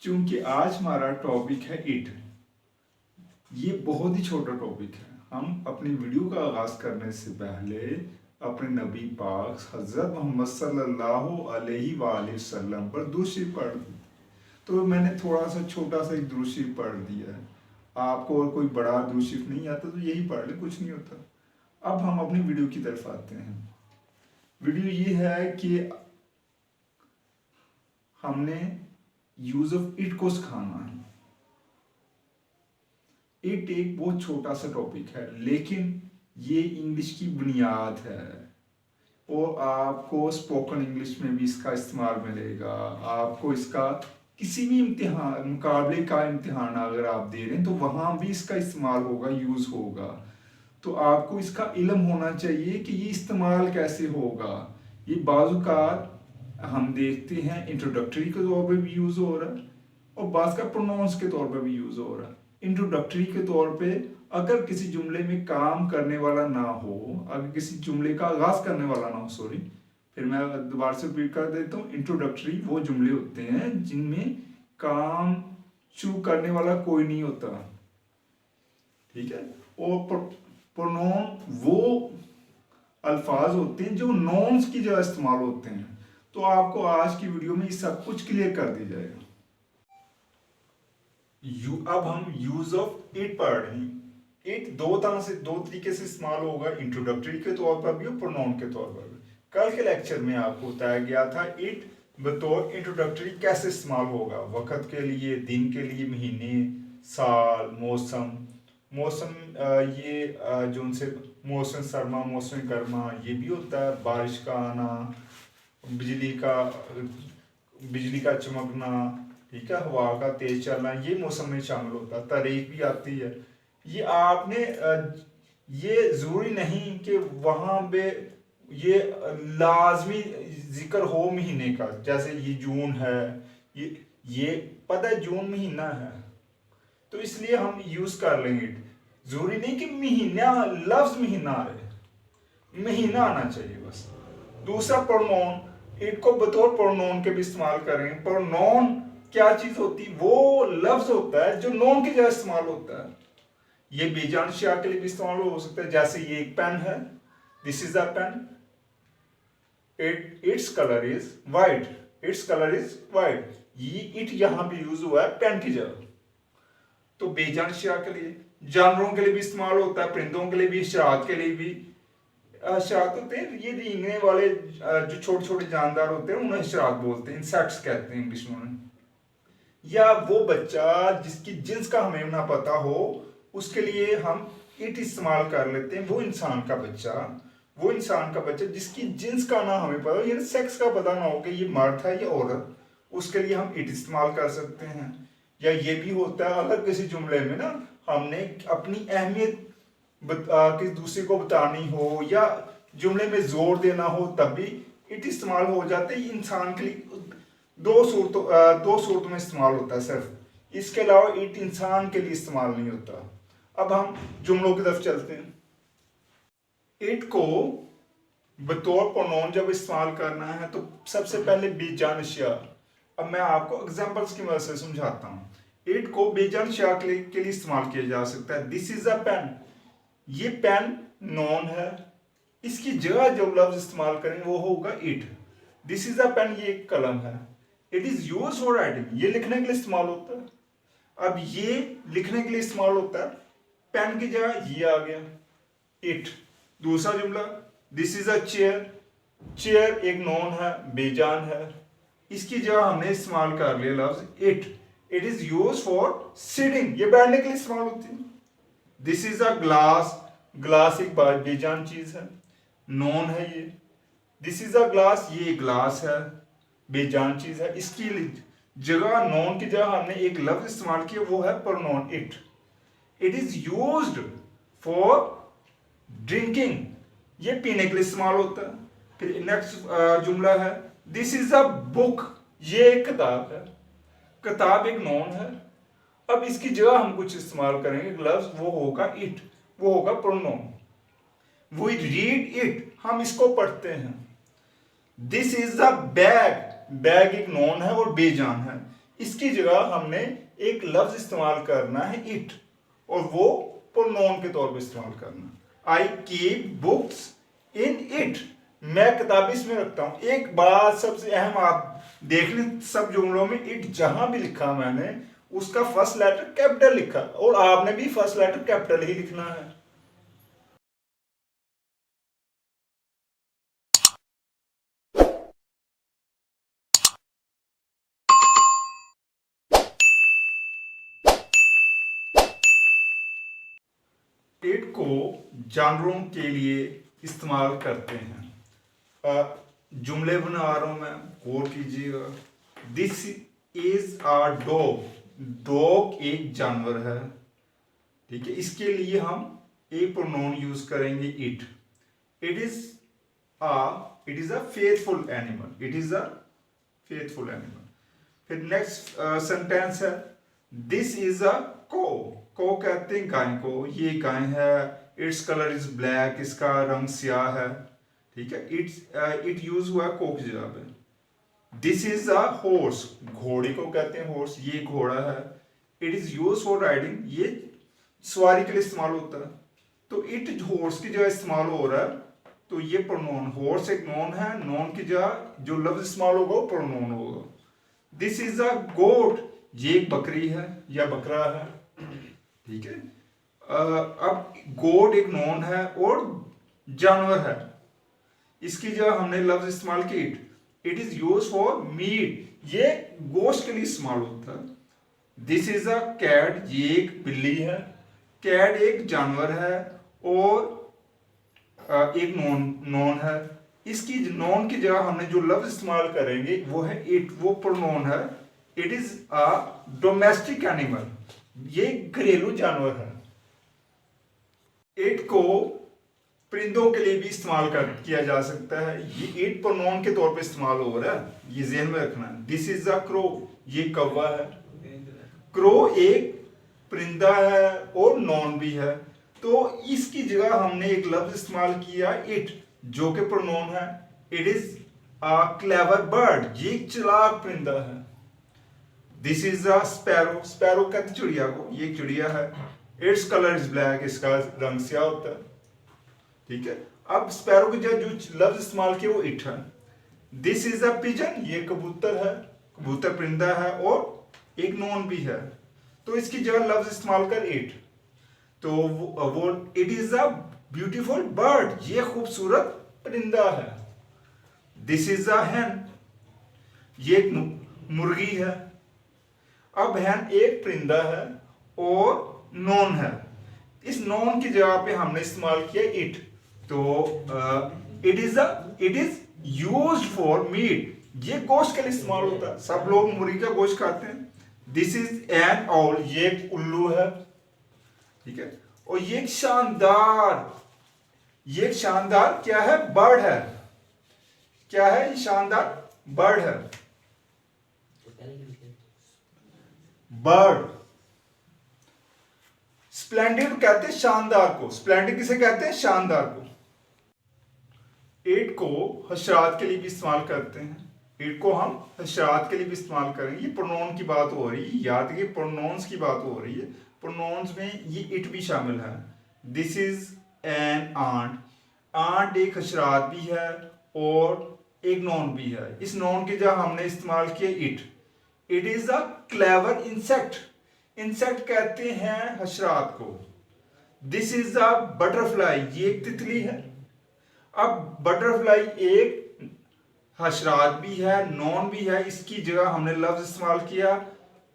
चूंकि आज हमारा टॉपिक है इट। ये बहुत ही छोटा टॉपिक है। हम अपनी वीडियो का आगाज करने से पहले अपने नबी पाक हजरत मोहम्मद सल्लल्लाहु अलैहि वसल्लम पर दुरूद शरीफ पढ़ दी। तो मैंने थोड़ा सा छोटा सा एक दुरूद शरीफ पढ़ दिया है। आपको और कोई बड़ा दुरूद शरीफ नहीं आता तो यही पढ़ ले, कुछ नहीं होता। अब हम अपनी वीडियो की तरफ आते हैं। वीडियो ये है कि हमने यूज ऑफ इट को सिखाना है। इट एक बहुत छोटा सा टॉपिक है, लेकिन ये इंग्लिश की बुनियाद है और आपको स्पोकन इंग्लिश में भी इसका इस्तेमाल मिलेगा। आपको इसका किसी भी इम्तिहान, मुकाबले का इम्तिहान अगर आप दे रहे हैं तो वहाँ भी इसका इस्तेमाल होगा, यूज़ होगा। तो आपको इसका इल्म होना चाहिए कि ये इस्तेमाल कैसे होगा। ये बाज़ हम देखते हैं इंट्रोडक्टरी के तौर पर भी यूज़ हो रहा है और बाज़ का प्रोनाउंस के तौर पर भी यूज़ हो रहा है। इंट्रोडक्टरी के तौर पे अगर किसी जुमले में काम करने वाला ना हो, अगर किसी जुमले का आगाज करने वाला ना हो, सॉरी, फिर मैं दोबारा से रिपीट कर देता हूँ। इंट्रोडक्टरी वो जुमले होते हैं जिनमें काम शुरू करने वाला कोई नहीं होता, ठीक है। और प्रोनाउन वो अल्फाज होते हैं जो नॉन्स की जगह इस्तेमाल होते हैं। तो आपको आज की वीडियो में ये सब कुछ क्लियर कर दिया जाएगा। अब हम यूज ऑफ इट पढ़ रहे हैं। इट दो तरीके से इस्तेमाल होगा, इंट्रोडक्टरी के तौर पर भी और प्रोनाउन के तौर पर भी। कल के लेक्चर में आपको बताया गया था इट बतौर इंट्रोडक्टरी कैसे इस्तेमाल होगा, वक्त के लिए, दिन के लिए, महीने, साल, मौसम। मौसम ये जो उनसे मौसम सरमा, मौसम गर्मा, ये भी होता है। बारिश का आना, बिजली का चमकना, ठीक है, हवा का तेज चलना, ये मौसम में शामिल होता है। तारीख भी आती है। ये आपने ये जरूरी नहीं कि वहां पे ये लाजमी जिक्र हो महीने का। जैसे ये जून है, ये पता है जून महीना है, तो इसलिए हम यूज कर लेंगे। जरूरी नहीं कि महीना लफ्ज महीना आए, महीना आना चाहिए बस। दूसरा प्रोनाउन, इट को बतौर प्रोनाउन के भी इस्तेमाल करेंगे। प्रोनाउन क्या चीज होती, वो लफ्ज होता है जो नॉन की जगह इस्तेमाल होता है। ये बेजान शिया के लिए भी इस्तेमाल हो सकता है। जैसे ये एक पेन है, this is a pen, its colour is white, its colour is white. ये इट यहां पे यूज हुआ है पेन की जगह। तो बेजान शिया के लिए, जानवरों के लिए भी इस्तेमाल होता है, परिंदों के लिए भी, शरारत के लिए भी। शरारत होते हैं ये रेंगने वाले जो छोटे छोटे जानदार होते हैं, उन्हें शरारत बोलते हैं, इंसेक्ट्स कहते हैं इंग्लिश में। या वो बच्चा जिसकी जिन्स का हमें ना पता हो, उसके लिए हम इट इस्तेमाल कर लेते हैं। वो इंसान का बच्चा जिसकी जिन्स का ना हमें पता हो, यानी सेक्स का पता ना हो कि ये मर्द है या औरत, उसके लिए हम इट इस्तेमाल कर सकते हैं। या ये भी होता है अगर किसी जुमले में ना हमने अपनी अहमियत किसी दूसरे को बतानी हो या जुमले में जोर देना हो, तब भी इट इस्तेमाल हो जाते हैं। इंसान के लिए दो सूरतों में इस्तेमाल होता है सिर्फ, इसके अलावा इट इंसान के लिए इस्तेमाल नहीं होता। अब हम जुमलों की तरफ चलते हैं। इट को बतौर प्रोनाउन जब इस्तेमाल करना है तो सबसे पहले बेजान अशिया। अब मैं आपको एग्जांपल्स की मदद से समझाता हूं। इट को बेजान अशिया के लिए इस्तेमाल किया जा सकता है। दिस इज अ पेन, ये पेन नॉन है, इसकी जगह जो लफ्ज इस्तेमाल करेंगे वो होगा it. This is a pen, ये एक कलम है। It is use for writing, ये लिखने के लिए इस्तेमाल होता है। अब ये लिखने के लिए इस्तेमाल होता है, पेन की जगह ये आ गया इट। दूसरा जुमला, this is a chair, chair एक नॉन है, बेजान है, इसकी जगह हमने इस्तेमाल कर लिया लफ्ज it. It is use for sitting, ये बैठने के लिए इस्तेमाल होती है। This is a glass, glass एक बेजान चीज है, नॉन है ये। दिस इज अ ग्लास, ये ग्लास है, बेजान चीज है। इसकी जगह, नॉन की जगह हमने एक लफ्ज इस्तेमाल किया, वो है pronoun it. It is used for drinking, ये पीने के लिए इस्तेमाल होता है। फिर नेक्स्ट जुमला है, दिस इज अ बुक, ये एक किताब है, किताब एक नॉन है। अब इसकी जगह हम कुछ इस्तेमाल करेंगे लफ्ज, वो होगा इट, वो होगा प्रोनाउन। वी रीड इट, हम इसको पढ़ते हैं। This is a bag, bag एक नॉन है और बेजान है, इसकी जगह हमने एक लफ्ज इस्तेमाल करना है इट, और वो प्रोनाउन के तौर पे इस्तेमाल करना। I keep books in it, मैं किताबें इसमें रखता हूं। एक बात सबसे अहम आप देख लें, सब जुमलों में इट जहां भी लिखा मैंने उसका फर्स्ट लेटर कैपिटल लिखा, और आपने भी फर्स्ट लेटर कैपिटल ही लिखना है। इट को जानवरों के लिए इस्तेमाल करते हैं। जुमले बना रहा हूं मैं, गौर कीजिएगा। This is a dog, dog एक जानवर है, ठीक है। इसके लिए हम एक प्रोनाउन यूज करेंगे it. It is a faithful animal, it is a faithful animal. फिर नेक्स्ट सेंटेंस है दिस इज अ को, को कहते हैं गाय को, ये गाय है। इट्स कलर इज ब्लैक, इसका रंग स्याह है, ठीक है। इट यूज हुआ को की जगह पे। दिस इज अ हॉर्स, घोड़े को कहते हैं हॉर्स, ये घोड़ा है। It is use for riding, ये सवारी के लिए इस्तेमाल होता है। तो इट हॉर्स की जगह इस्तेमाल हो रहा है, तो ये प्रोनाउन, हॉर्स एक नॉन है, नॉन की जगह जो लफ्ज इस्तेमाल होगा वो प्रोनाउन होगा। दिस इज अ गोट, ये एक बकरी है या बकरा है, ठीक है। अब गोट एक नॉन है और जानवर है, इसकी जगह हमने लफ्ज इस्तेमाल की it. It is use for meet, ये गोश्त के लिए इस्तेमाल होता है। दिस इज अ कैट, ये एक बिल्ली है। कैट एक जानवर है और एक नॉन है। इसकी नॉन की जगह हमने जो लफ्ज इस्तेमाल करेंगे वो है इट, वो प्रोनाउन है। It is a domestic animal, ये घरेलू जानवर है। इट को परिंदों के लिए भी इस्तेमाल किया जा सकता है। ये इट प्रोनाउन के तौर पे इस्तेमाल हो रहा है, ये ज़हन में रखना है। दिस इज अ क्रो, ये कौवा है। क्रो एक परिंदा है और नॉन भी है, तो इसकी जगह हमने एक लफ्ज इस्तेमाल किया इट, जो कि प्रोनाउन है। It is a clever bird, ये एक चालाक परिंदा है। This is a sparrow, sparrow कहते चिड़िया को, ये एक चिड़िया है। इट्स कलर इज ब्लैक, इसका रंग स्याह होता है, ठीक है। अब स्पैरो की जगह जो लफ्ज इस्तेमाल किया वो इट है। दिस इज अ पिजन, ये कबूतर है, कबूतर परिंदा है और एक नॉन भी है, तो इसकी जगह लफ्ज इस्तेमाल कर इट। तो वो it is a beautiful bird, ये खूबसूरत परिंदा है। दिस इज अ हैन, ये एक मुर्गी है। अब हैन एक परिंदा है और नॉन है, इस नॉन की जगह पे हमने इस्तेमाल किया इट। तो it is used for meet, ये गोश्त के लिए इस्तेमाल होता है, सब लोग मुर्गी का गोश्त खाते हैं। दिस इज एन आउल, ये एक उल्लू है, ठीक है। और ये एक शानदार क्या है, बर्ड है। क्या है ये शानदार बर्ड है, बर्ड। स्प्लेंडिड कहते हैं शानदार को, स्प्लेंडिड किसे कहते हैं, शानदार को। इट को हशरात के लिए भी इस्तेमाल करते हैं, इट को हम हशरात के लिए भी इस्तेमाल करेंगे। ये प्रोनाउन की बात हो रही है, याद रखिए प्रोनाउंस की बात हो रही है, प्रोनाउंस में ये इट भी शामिल है। This is an ant, ant एक हशरात भी है और एक नॉन भी है। इस नॉन की जगह हमने इस्तेमाल किया it. It is a clever insect, insect कहते हैं हशरात को। दिस इज अ बटरफ्लाई, ये एक तितली है। अब बटरफ्लाई एक हशरात भी है, नॉन भी है, इसकी जगह हमने लफ्ज इस्तेमाल किया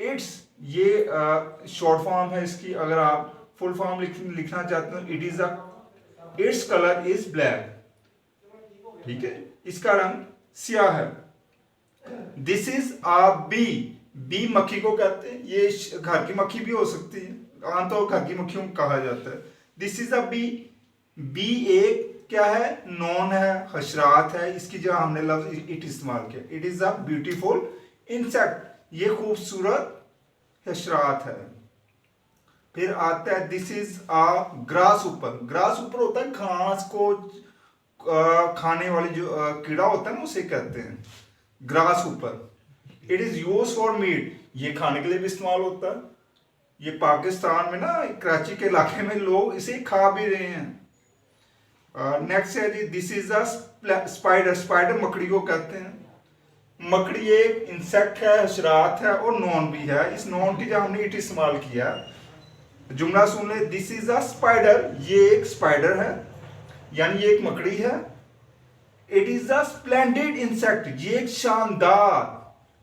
इट्स। ये शॉर्ट फॉर्म है इसकी, अगर आप फुल फॉर्म लिखना चाहते हो it is a, its colour is black, ठीक है, इसका रंग स्याह है। This is a bee, bee मक्खी को कहते हैं, ये घर की मक्खी भी हो सकती है, आमतौर घर की मक्खियों को कहा जाता है। This is a bee, bee एक क्या है, नॉन है, हशरात है, इसकी जगह हमने लफ्ज इट इस्तेमाल किया। It is a beautiful insect, ये खूबसूरत हशरात है। फिर आता है दिस इज अ ग्रास ऊपर, ग्रास ऊपर होता है घास को खाने वाली जो कीड़ा होता है ना, उसे कहते हैं ग्रास ऊपर। It is use for meet, ये खाने के लिए भी इस्तेमाल होता है। ये पाकिस्तान में ना कराची के इलाके में लोग इसे खा भी रहे हैं। नेक्स्ट है जी, this is a spider. Spider मकड़ी को कहते हैं। मकड़ी एक इंसेक्ट है, हशरात है और नॉन भी है। इस नॉन की जब हमने इट इस्तेमाल किया, जुमला सुन ले, दिस इज अ स्पाइडर, ये एक स्पाइडर है यानी ये एक मकड़ी है। It is a splendid insect, ये एक शानदार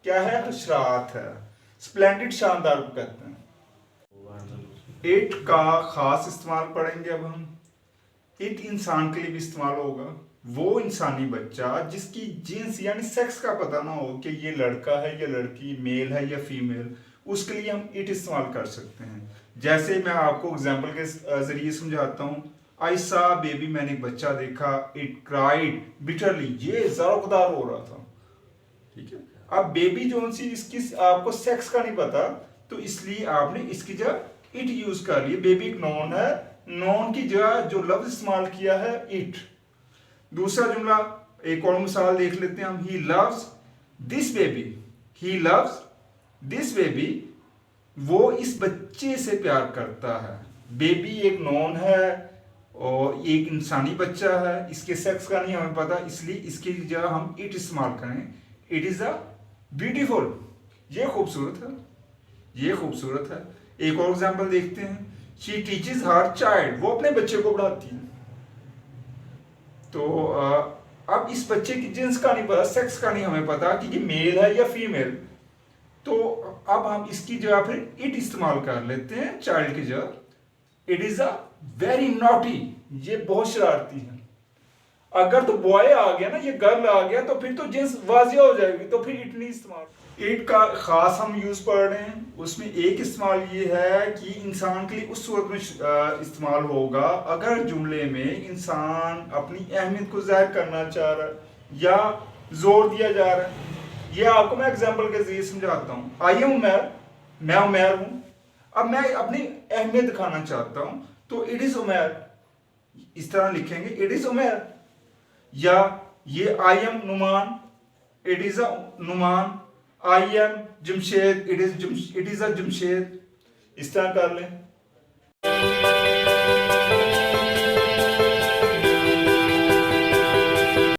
क्या है, हशरात है। स्प्लेंडेड शानदार को कहते हैं। इट का खास इस्तेमाल पढ़ेंगे अब हम। इट इंसान के लिए भी इस्तेमाल होगा। वो इंसानी बच्चा जिसकी जिन्स यानी सेक्स का पता ना हो कि ये लड़का है या लड़की, मेल है या फीमेल, उसके लिए हम इट इस्तेमाल कर सकते हैं। जैसे मैं आपको एग्जाम्पल के जरिए समझाता हूँ। आई सा बेबी, मैंने एक बच्चा देखा। इट क्राइड बिटरली, ये ज़ारोकदार हो रहा था। ठीक है, अब बेबी जो सी इसकी आपको सेक्स का नहीं पता, तो इसलिए आपने इसकी जगह इट यूज कर लिया। बेबी एक नॉन है, नॉन की जगह जो लफ्ज इस्तेमाल किया है इट। दूसरा जुमला, एक और मिसाल देख लेते हैं हम। He loves this baby, he loves this baby, वो इस बच्चे से प्यार करता है। बेबी एक नॉन है और एक इंसानी बच्चा है, इसके सेक्स का नहीं हमें पता, इसलिए इसकी जगह हम इट इस्तेमाल करें। इट इज अ ब्यूटीफुल, ये खूबसूरत है, ये खूबसूरत है। एक और एग्जाम्पल देखते हैं। शी टीचेस हर चाइल्ड, वो अपने बच्चे को पढ़ाती है। तो अब इस बच्चे की जिन्स का नहीं पता, सेक्स का नहीं हमें पता कि ये मेल है या फीमेल, तो अब हम इसकी जगह फिर इट इस्तेमाल कर लेते हैं चाइल्ड की जगह। It is a very naughty, ये बहुत शरारती है। अगर तो बॉय आ गया ना, ये गर्ल आ गया, तो फिर तो जिन्स वाजिया हो जाएगी, तो फिर इट नहीं इस्तेमाल। इट का खास हम यूज पढ़ रहे हैं, उसमें एक इस्तेमाल ये है कि इंसान के लिए उस सूरत में इस्तेमाल होगा अगर जुमले में इंसान अपनी अहमियत को जाहिर करना चाह रहा है या जोर दिया जा रहा है। ये आपको मैं एग्जांपल के जरिए समझाता हूँ। आई एम उमैर, मैं उमैर हूँ। अब मैं अपनी अहमियत दिखाना चाहता हूँ, तो इट इज उमैर, इस तरह लिखेंगे, इट इज उमैर। या ये I am Numan, it is a Numan. I am Jamshed, it is a Jamshed, इस तरह कर लें।